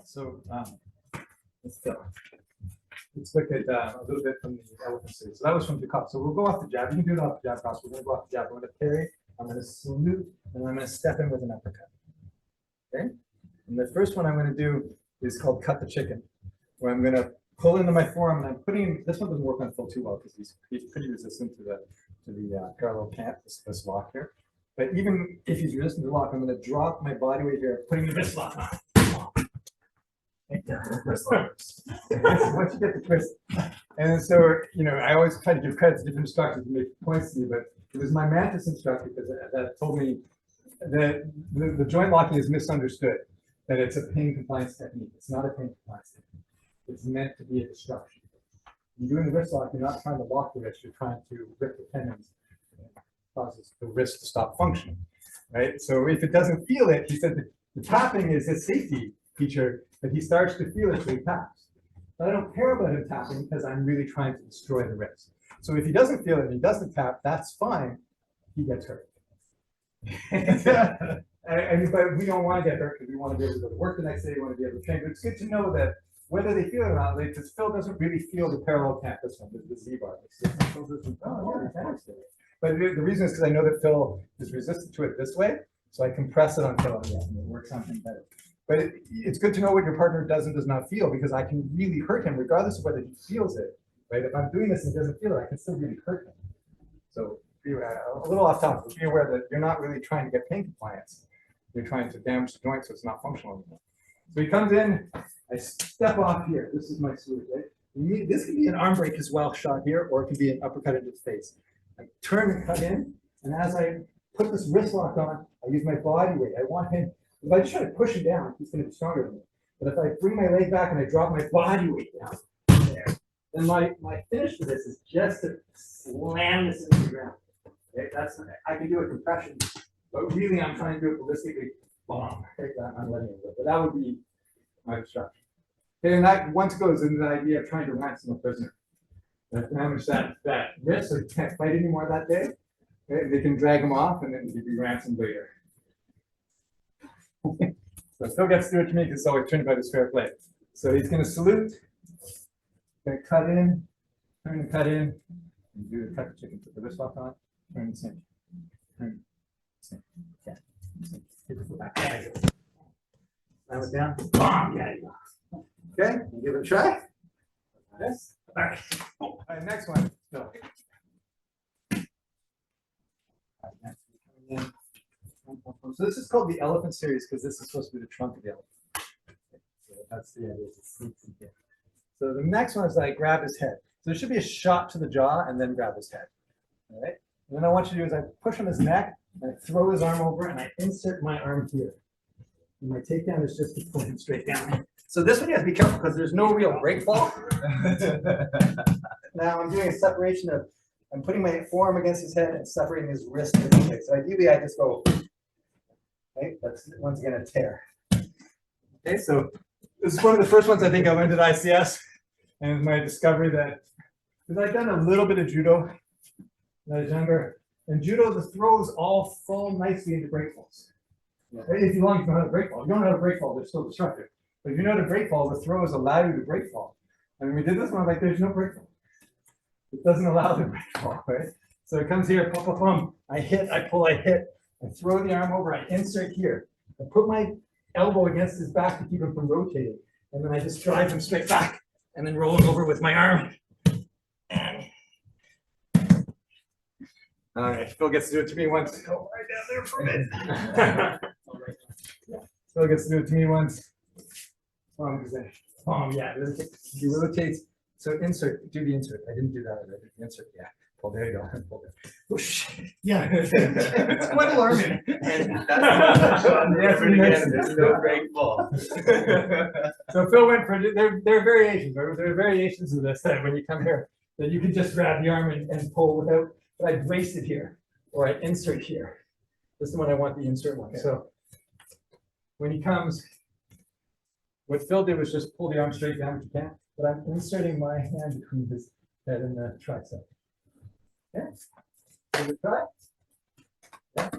So let's look at a little bit from the elephant series. So that was from the cup. So we'll go off the jab. You can do it off the jab cross. We're going to go off the jab. I'm going to parry. I'm going to salute, and I'm going to step in with an uppercut. Okay. And the first one I'm going to do is called cut the chicken, where I'm going to pull into my forearm, and I'm putting. This one doesn't work on Phil too well because he's pretty resistant to the parallel cant, this lock here. But even if he's resistant to the lock, I'm going to drop my body weight here, putting the wrist lock on. Once you get the twist, and so I always try to give credit to different instructors to make points to me, but it was my Mantis instructor that told me that the joint locking is misunderstood. That it's a pain compliance technique. It's not a pain compliance technique. It's meant to be a distraction. You're doing the wrist lock. You're not trying to lock the wrist. You're trying to rip the tendons, and causes the wrist to stop functioning. Right. So if it doesn't feel it, he said that the tapping is his safety feature. But he starts to feel it, so he taps. But I don't care about him tapping because I'm really trying to destroy the wrist. So if he doesn't feel it and he doesn't tap, that's fine. He gets hurt. But we don't want to get hurt because we want to be able to go to work the next day. We want to be able to train. But it's good to know that whether they feel it or not, because Phil doesn't really feel the parallel cant, this one, the Z-bar. But the reason is because I know that Phil is resistant to it this way, so I compress it on Phil, and it works something better. But it's good to know what your partner does and does not feel, because I can really hurt him regardless of whether he feels it, right? If I'm doing this and he doesn't feel it, I can still really hurt him. So be a little off topic, but be aware that you're not really trying to get pain compliance. You're trying to damage the joint so it's not functional anymore. So he comes in, I step off here. This is my salute, right? This can be an arm break as well, shot here, or it can be an uppercut into the face. I turn and cut in, and as I put this wrist lock on, I use my body weight. I want him. If I just try to push him down, he's going to be stronger than me. But if I bring my leg back and I drop my body weight down there, then my finish for this is just to slam this into the ground. Okay? I can do a compression, but really I'm trying to do it ballistically. Boom. Okay? I'm letting it go. But that would be my instruction. Okay, and that once goes into the idea of trying to ransom a prisoner. Damage that wrist, so he can't fight anymore that day. Okay? They can drag him off, and then he'll be ransomed later. So Phil gets to do it to me because it's always turned about his fair play. So he's going to salute, going to cut in, turn and cut in, and do the cut the chicken. Put the wrist lock on, turn the same, turn the same. Yeah. Hit the foot back. There you go. Slam it down. Bomb. Yeah, you go. Okay, give it a try. This. All right. All right, next one. Phil. All right, next one coming in. So this is called the elephant series because this is supposed to be the trunk of the elephant. So that's the idea. It sleeps in here. So the next one is that I grab his head. So there should be a shot to the jaw and then grab his head. All right. And then I want you to do is I push on his neck and I throw his arm over and I insert my arm here. And my takedown is just to pull him straight down. So this one you have to be careful because there's no real break fall. Now I'm doing a separation of. I'm putting my forearm against his head and separating his wrist and his leg. So ideally, I just go. Okay, that's once again a tear. Okay, so this is one of the first ones I think I learned at ICS, and my discovery that because I've done a little bit of judo when I was younger, and judo the throws all fall nicely into break falls. Yeah. If you know how to break fall, you don't know how to break fall, they're still destructive. But if you know how to break fall, the throws allow you to break fall. And when we did this one, I'm like, there's no break fall. It doesn't allow the break fall, right? So it comes here, pop, pop, pop. I hit, I pull, I hit. I throw the arm over, I insert here. I put my elbow against his back to keep him from rotating. And then I just drive him straight back and then roll him over with my arm. And all right, Phil gets to do it to me once. Go right down there for a minute. Phil gets to do it to me once. Yeah, he rotates. So insert, do the insert. I didn't do that already. Insert, yeah. Pull, there you go. Pull there. Whoosh. Yeah. It's quite alarming. And that's there's no break fall. So Phil went for there are variations. There are variations of this that when you come here, that you can just grab the arm and pull without, but I brace it here or I insert here. This is the one I want the insert one. So when he comes, what Phil did was just pull the arm straight down if you can. But I'm inserting my hand between his head and the tricep. Okay. Give it a try. Okay.